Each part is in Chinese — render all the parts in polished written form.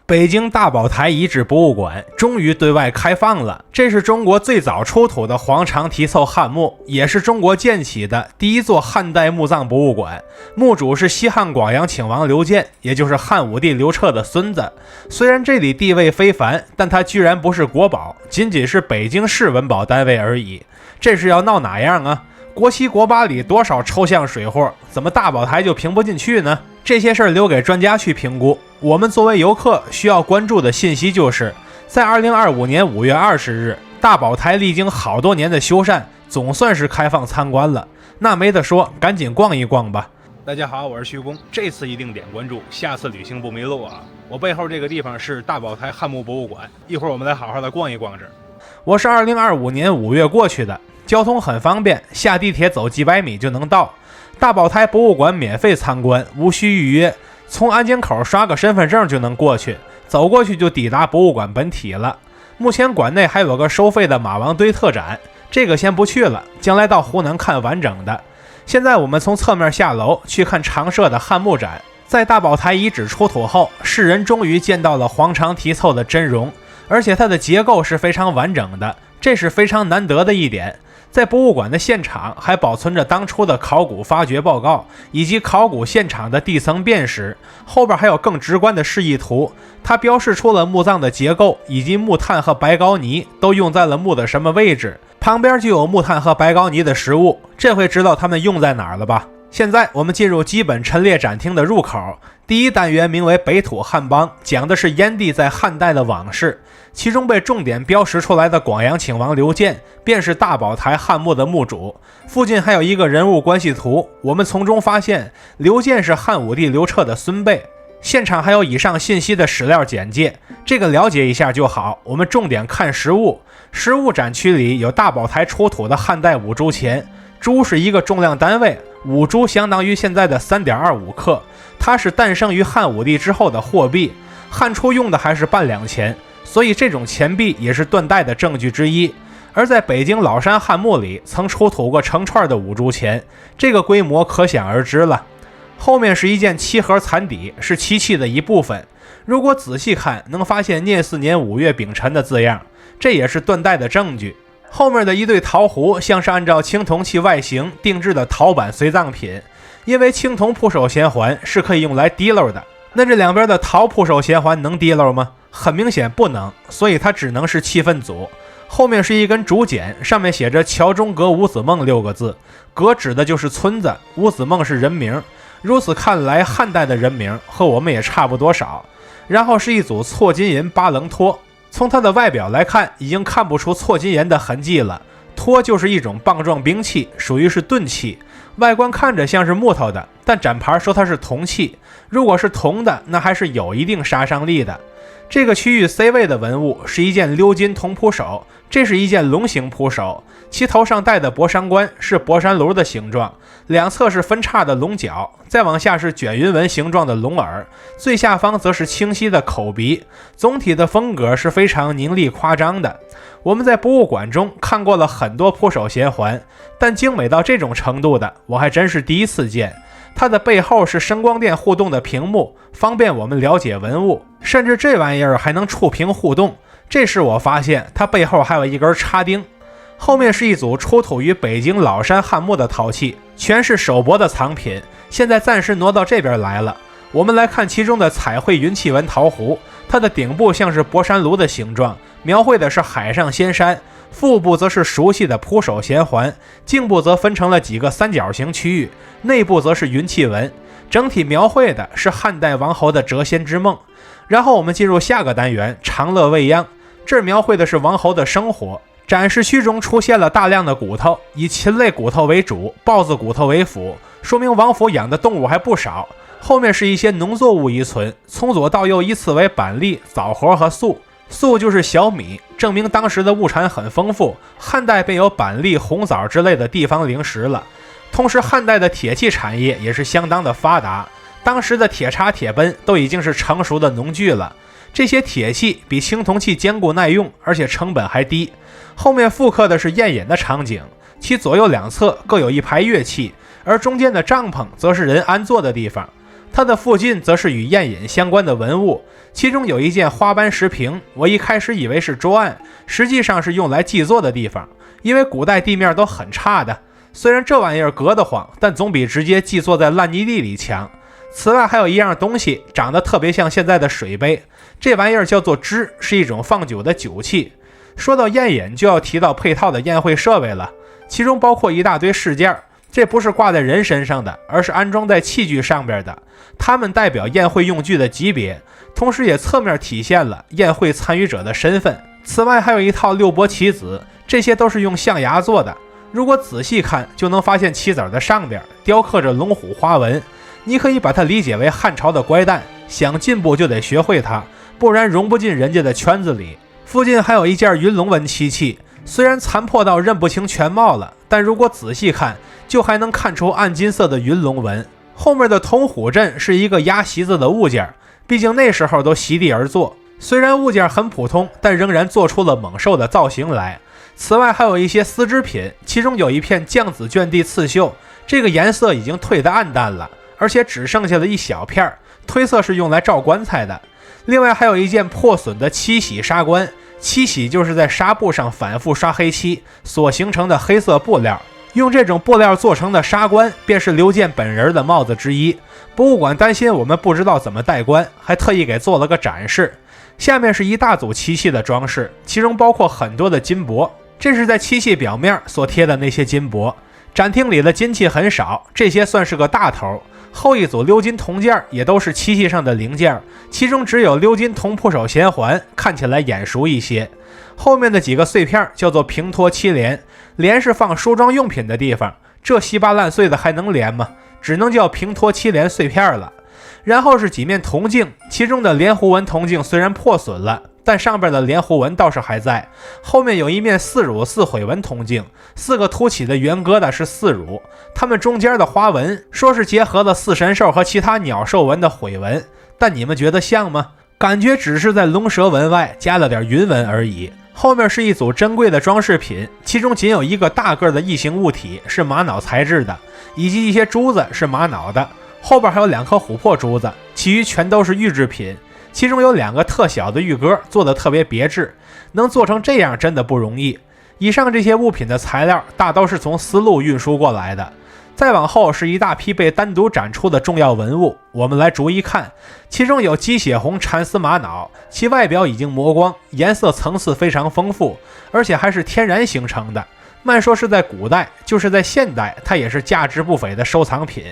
北京大宝台遗址博物馆终于对外开放了。这是中国最早出土的黄长题凑汉墓，也是中国建起的第一座汉代墓葬博物馆。墓主是西汉广阳请王刘建，也就是汉武帝刘彻的孙子。虽然这里地位非凡，但它居然不是国宝，仅仅是北京市文保单位而已。这是要闹哪样啊？国七国八里多少抽象水货，怎么大宝台就评不进去呢？这些事儿留给专家去评估。我们作为游客需要关注的信息就是，在2025年5月20日，大宝台历经好多年的修缮，总算是开放参观了。那没得说，赶紧逛一逛吧。大家好，我是徐工，这次一定点关注，下次旅行不迷路啊！我背后这个地方是大宝台汉墓博物馆，一会儿我们来好好的逛一逛这儿。我是2025年5月过去的，交通很方便，下地铁走几百米就能到。大宝台博物馆免费参观，无需预约，从安检口刷个身份证就能过去，走过去就抵达博物馆本体了。目前馆内还有个收费的马王堆特展，这个先不去了，将来到湖南看完整的。现在我们从侧面下楼去看常设的汉墓展。在大宝台遗址出土后，世人终于见到了黄长题凑的真容，而且它的结构是非常完整的，这是非常难得的一点。在博物馆的现场还保存着当初的考古发掘报告，以及考古现场的地层辨识，后边还有更直观的示意图，它标示出了墓葬的结构，以及木炭和白膏泥都用在了墓的什么位置，旁边就有木炭和白膏泥的实物，这回知道它们用在哪儿了吧？现在我们进入基本陈列展厅的入口，第一单元名为北土汉邦，讲的是燕帝在汉代的往事，其中被重点标识出来的广阳请王刘建便是大宝台汉墓的墓主。附近还有一个人物关系图，我们从中发现刘建是汉武帝刘彻的孙辈。现场还有以上信息的史料简介，这个了解一下就好。我们重点看实物，实物展区里有大宝台出土的汉代五铢钱，铢是一个重量单位，5铢相当于现在的 3.25 克，它是诞生于汉武帝之后的货币，汉初用的还是半两钱，所以这种钱币也是断代的证据之一。而在北京老山汉墓里曾出土过成串的5铢钱，这个规模可想而知了。后面是一件漆盒残底，是漆器的一部分，如果仔细看能发现聂4年5月丙辰的字样，这也是断代的证据。后面的一对陶壶像是按照青铜器外形定制的陶板随葬品，因为青铜铺首衔环是可以用来滴漏的，那这两边的陶铺首衔环能滴漏吗？很明显不能，所以它只能是气氛组。后面是一根竹简，上面写着桥中阁五子梦6个字，阁指的就是村子，五子梦是人名，如此看来汉代的人名和我们也差不多少。然后是一组错金银8棱托，从它的外表来看已经看不出错金岩的痕迹了，托就是一种棒状兵器，属于是钝器，外观看着像是木头的，但展牌说它是铜器，如果是铜的那还是有一定杀伤力的。这个区域 C 位的文物是一件鎏金铜铺首，这是一件龙形铺首，其头上戴的博山冠是博山炉的形状，两侧是分叉的龙角，再往下是卷云纹形状的龙耳，最下方则是清晰的口鼻，总体的风格是非常凝丽夸张的。我们在博物馆中看过了很多铺首衔环，但精美到这种程度的我还真是第一次见。它的背后是声光电互动的屏幕，方便我们了解文物，甚至这玩意儿还能触屏互动，这时我发现它背后还有一根插钉。后面是一组出土于北京老山汉墓的陶器，全是首博的藏品，现在暂时挪到这边来了。我们来看其中的彩绘云气纹陶壶，它的顶部像是博山炉的形状，描绘的是海上仙山，腹部则是熟悉的铺首衔环，颈部则分成了几个三角形区域，内部则是云气纹，整体描绘的是汉代王侯的谪仙之梦。然后我们进入下个单元长乐未央，这儿描绘的是王侯的生活，展示区中出现了大量的骨头，以禽类骨头为主，豹子骨头为辅，说明王府养的动物还不少。后面是一些农作物遗存，从左到右依次为板栗、枣核和粟，粟就是小米，证明当时的物产很丰富，汉代便有板栗、红枣之类的地方零食了。同时汉代的铁器产业也是相当的发达，当时的铁叉、铁奔都已经是成熟的农具了，这些铁器比青铜器坚固耐用，而且成本还低。后面复刻的是宴饮的场景，其左右两侧各有一排乐器，而中间的帐篷则是人安坐的地方，它的附近则是与宴饮相关的文物，其中有一件花斑石屏，我一开始以为是桌案，实际上是用来祭坐的地方，因为古代地面都很差的，虽然这玩意儿硌得慌，但总比直接祭坐在烂泥地里强。此外还有一样东西长得特别像现在的水杯，这玩意儿叫做支，是一种放酒的酒器。说到宴饮，就要提到配套的宴会设备了，其中包括一大堆饰件，这不是挂在人身上的，而是安装在器具上边的，它们代表宴会用具的级别，同时也侧面体现了宴会参与者的身份。此外还有一套六箔棋子，这些都是用象牙做的，如果仔细看就能发现棋子的上边雕刻着龙虎花纹，你可以把它理解为汉朝的怪诞，想进步就得学会它，不然融不进人家的圈子里。附近还有一件云龙纹漆器，虽然残破到认不清全貌了，但如果仔细看就还能看出暗金色的云龙纹。后面的铜虎阵是一个压席子的物件，毕竟那时候都席地而坐，虽然物件很普通，但仍然做出了猛兽的造型来。此外还有一些丝织品，其中有一片酱紫绢地刺绣，这个颜色已经褪得暗淡了，而且只剩下了一小片，推测是用来罩棺材的。另外还有一件破损的漆洗纱棺，漆洗就是在纱布上反复刷黑漆所形成的黑色布料，用这种布料做成的纱棺便是刘建本人的帽子之一。博物馆担心我们不知道怎么戴冠，还特意给做了个展示。下面是一大组漆器的装饰，其中包括很多的金箔，这是在漆器表面所贴的那些金箔。展厅里的金器很少，这些算是个大头。后一组鎏金铜件也都是漆器上的零件，其中只有鎏金铜铺手衔环看起来眼熟一些。后面的几个碎片叫做平托漆帘，帘是放梳妆用品的地方，这稀巴烂碎的还能帘吗？只能叫平托漆帘碎片了。然后是几面铜镜，其中的莲湖纹铜镜虽然破损了，但上边的莲湖纹倒是还在。后面有一面四乳四悔纹铜镜，四个凸起的圆疙瘩是四乳，它们中间的花纹说是结合了四神兽和其他鸟兽纹的悔纹，但你们觉得像吗？感觉只是在龙蛇纹外加了点云纹而已。后面是一组珍贵的装饰品，其中仅有一个大个的异形物体是玛瑙材质的，以及一些珠子是玛瑙的，后边还有2颗琥珀珠子，其余全都是玉制品。其中有2个特小的玉鸽，做得特别别致，能做成这样真的不容易。以上这些物品的材料大都是从丝路运输过来的。再往后是一大批被单独展出的重要文物，我们来逐一看。其中有鸡血红蚕丝玛瑙，其外表已经磨光，颜色层次非常丰富，而且还是天然形成的。慢说是在古代，就是在现代，它也是价值不菲的收藏品。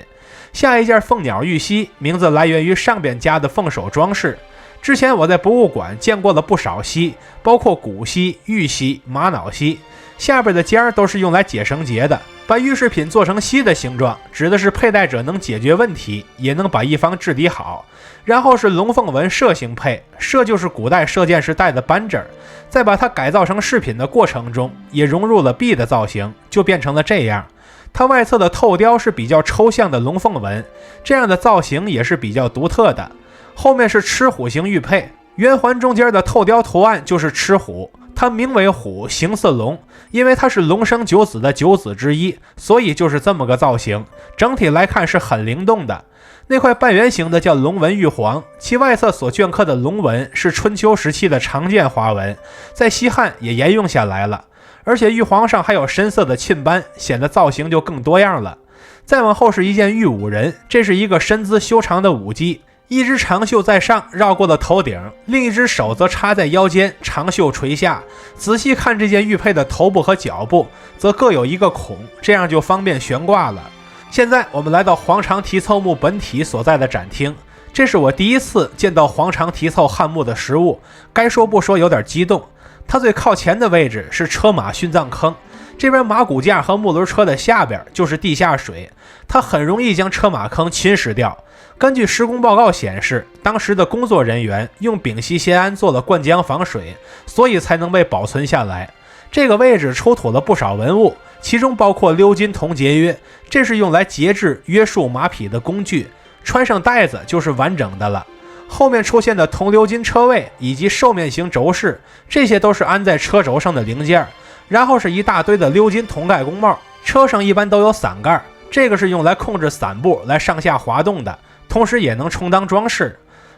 下一件凤鸟玉犀，名字来源于上边加的凤首装饰。之前我在博物馆见过了不少犀，包括古犀、玉犀、玛瑙犀，下边的尖都是用来解绳结的。把玉饰品做成犀的形状，指的是佩戴者能解决问题，也能把一方制敌好。然后是龙凤纹射形佩，射就是古代射箭时戴的扳指，在把它改造成饰品的过程中，也融入了璧的造型，就变成了这样。它外侧的透雕是比较抽象的龙凤纹，这样的造型也是比较独特的。后面是赤虎形玉佩，圆环中间的透雕图案就是赤虎，它名为虎，形似龙，因为它是龙生九子的九子之一，所以就是这么个造型。整体来看是很灵动的。那块半圆形的叫龙纹玉皇，其外侧所镌刻的龙纹是春秋时期的常见花纹，在西汉也沿用下来了。而且玉皇上还有深色的沁斑，显得造型就更多样了。再往后是一件玉武人，这是一个身姿修长的舞姬，一只长袖在上绕过了头顶，另一只手则插在腰间，长袖垂下。仔细看这件玉佩的头部和脚部则各有一个孔，这样就方便悬挂了。现在我们来到黄长题凑墓本体所在的展厅，这是我第一次见到黄长题凑汉墓的实物，该说不说有点激动。它最靠前的位置是车马殉葬坑，这边马骨架和木轮车的下边就是地下水，它很容易将车马坑侵蚀掉。根据施工报告显示，当时的工作人员用丙烯酰胺做了灌浆防水，所以才能被保存下来。这个位置出土了不少文物，其中包括鎏金铜节约，这是用来节制约束马匹的工具，穿上带子就是完整的了。后面出现的铜鎏金车位以及兽面型轴饰，这些都是安在车轴上的零件。然后是一大堆的鎏金铜盖工帽，车上一般都有伞盖，这个是用来控制伞部来上下滑动的，同时也能充当装饰。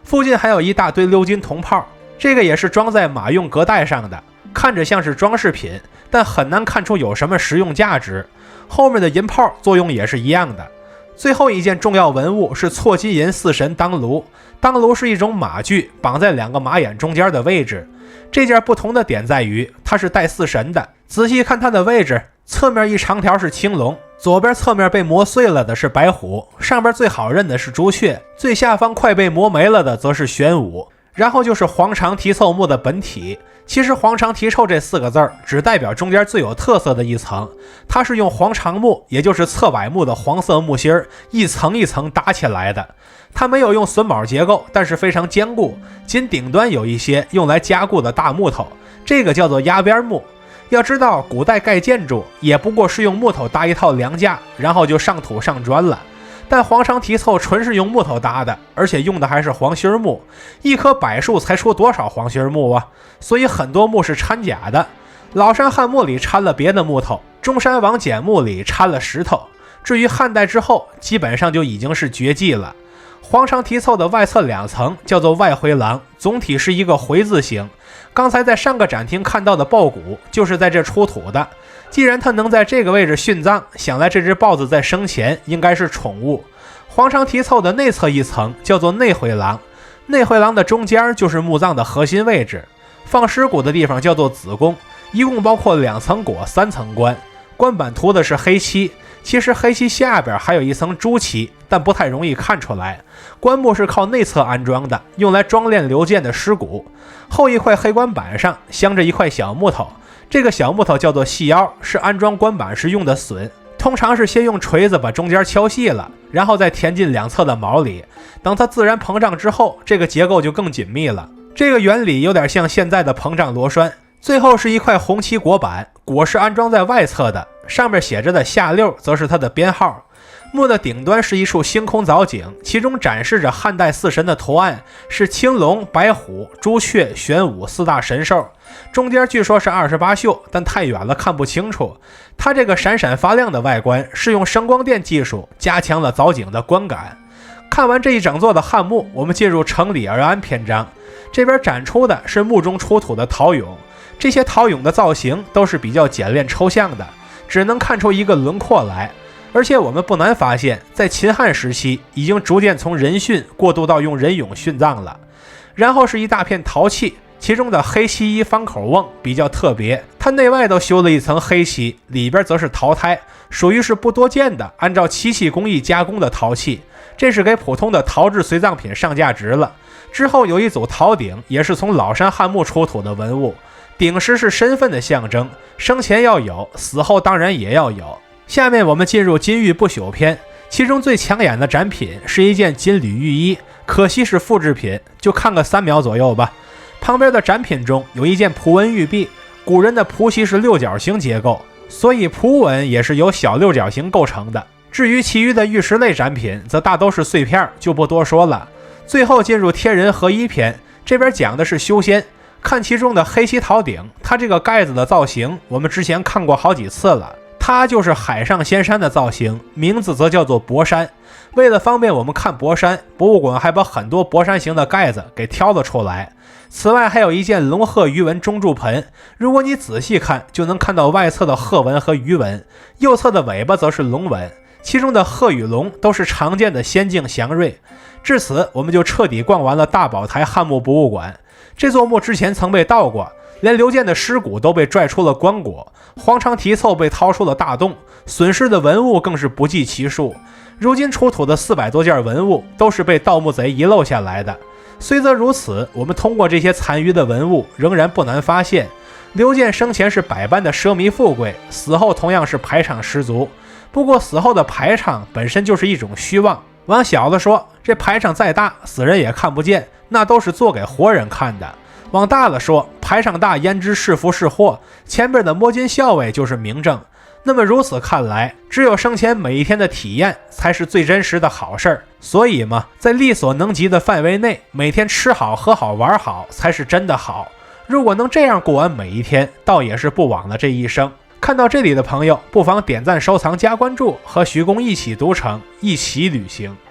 附近还有一大堆鎏金铜炮，这个也是装在马用革带上的，看着像是装饰品，但很难看出有什么实用价值。后面的银炮作用也是一样的。最后一件重要文物是错金银四神当炉，当炉是一种马具，绑在2个马眼中间的位置。这件不同的点在于它是带四神的，仔细看它的位置，侧面一长条是青龙，左边侧面被磨碎了的是白虎，上边最好认的是朱雀，最下方快被磨没了的则是玄武，然后就是黄长蹄凑木的本体。其实黄长蹄凑这4个字只代表中间最有特色的一层，它是用黄长木，也就是侧柏木的黄色木芯一层一层搭起来的。它没有用榫卯结构，但是非常坚固，仅顶端有一些用来加固的大木头，这个叫做压边木。要知道古代盖建筑也不过是用木头搭一套梁架，然后就上土上砖了。但黄长蹄凑纯是用木头搭的，而且用的还是黄心木，一棵柏树才出多少黄心木啊，所以很多木是掺假的。老山汉墓里掺了别的木头，中山王简墓里掺了石头，至于汉代之后基本上就已经是绝迹了。黄长蹄凑的外侧2层叫做外回廊，总体是一个回字形。刚才在上个展厅看到的豹骨就是在这出土的，既然它能在这个位置殉葬，想来这只豹子在生前应该是宠物。黄长蹄凑的内侧一层叫做内回廊，内回廊的中间就是墓葬的核心位置，放尸骨的地方叫做子宫，一共包括2层椁3层棺，棺板涂的是黑漆，其实黑漆下边还有一层朱漆，但不太容易看出来。棺木是靠内侧安装的，用来装殓流涧的尸骨。后一块黑棺板上镶着一块小木头，这个小木头叫做细腰，是安装棺板时用的榫，通常是先用锤子把中间敲细了，然后再填进2侧的铆里，等它自然膨胀之后，这个结构就更紧密了。这个原理有点像现在的膨胀螺栓。最后是一块红漆椁板，椁是安装在外侧的，上面写着的下6则是它的编号。墓的顶端是一处星空藻井，其中展示着汉代4神的图案，是青龙、白虎、朱雀、玄武4大神兽。中间据说是28宿，但太远了看不清楚。它这个闪闪发亮的外观是用声光电技术加强了藻井的观感。看完这一整座的汉墓，我们进入城里而安篇章。这边展出的是墓中出土的陶俑，这些陶俑的造型都是比较简练抽象的，只能看出一个轮廓来。而且我们不难发现，在秦汉时期已经逐渐从人殉过渡到用人俑殉葬了。然后是一大片陶器，其中的黑漆衣方口瓮比较特别，它内外都修了一层黑漆，里边则是陶胎，属于是不多见的按照漆器工艺加工的陶器，这是给普通的陶制随葬品上价值了。之后有一组陶鼎，也是从老山汉墓出土的文物，鼎石是身份的象征，生前要有，死后当然也要有。下面我们进入金玉不朽篇，其中最抢眼的展品是一件金缕玉衣，可惜是复制品，就看个3秒左右吧。旁边的展品中有一件蒲纹玉璧，古人的蒲席是6角形结构，所以蒲纹也是由小6角形构成的。至于其余的玉石类展品则大都是碎片，就不多说了。最后进入天人合一篇，这边讲的是修仙。看其中的黑漆陶鼎，它这个盖子的造型我们之前看过好几次了，它就是海上仙山的造型，名字则叫做博山。为了方便我们看博山，博物馆还把很多博山形的盖子给挑了出来。此外还有一件龙鹤鱼纹中柱盆，如果你仔细看就能看到外侧的鹤纹和鱼纹，右侧的尾巴则是龙纹，其中的鹤与龙都是常见的仙境祥瑞。至此我们就彻底逛完了大宝台汉墓博物馆。这座墓之前曾被盗过，连刘建的尸骨都被拽出了棺椁，黄长蹄凑被掏出了大洞，损失的文物更是不计其数。如今出土的400多件文物都是被盗墓贼遗漏下来的。虽则如此，我们通过这些残余的文物仍然不难发现，刘建生前是百般的奢靡富贵，死后同样是排场十足。不过死后的排场本身就是一种虚妄，往小了说，这排场再大，死人也看不见，那都是做给活人看的。往大了说，排场大焉知是福是祸，前边的摸金校尉就是明证。那么如此看来，只有生前每一天的体验才是最真实的好事儿。所以嘛，在力所能及的范围内，每天吃好喝好玩好才是真的好。如果能这样过完每一天，倒也是不枉了这一生。看到这里的朋友，不妨点赞收藏加关注，和徐工一起读城，一起旅行。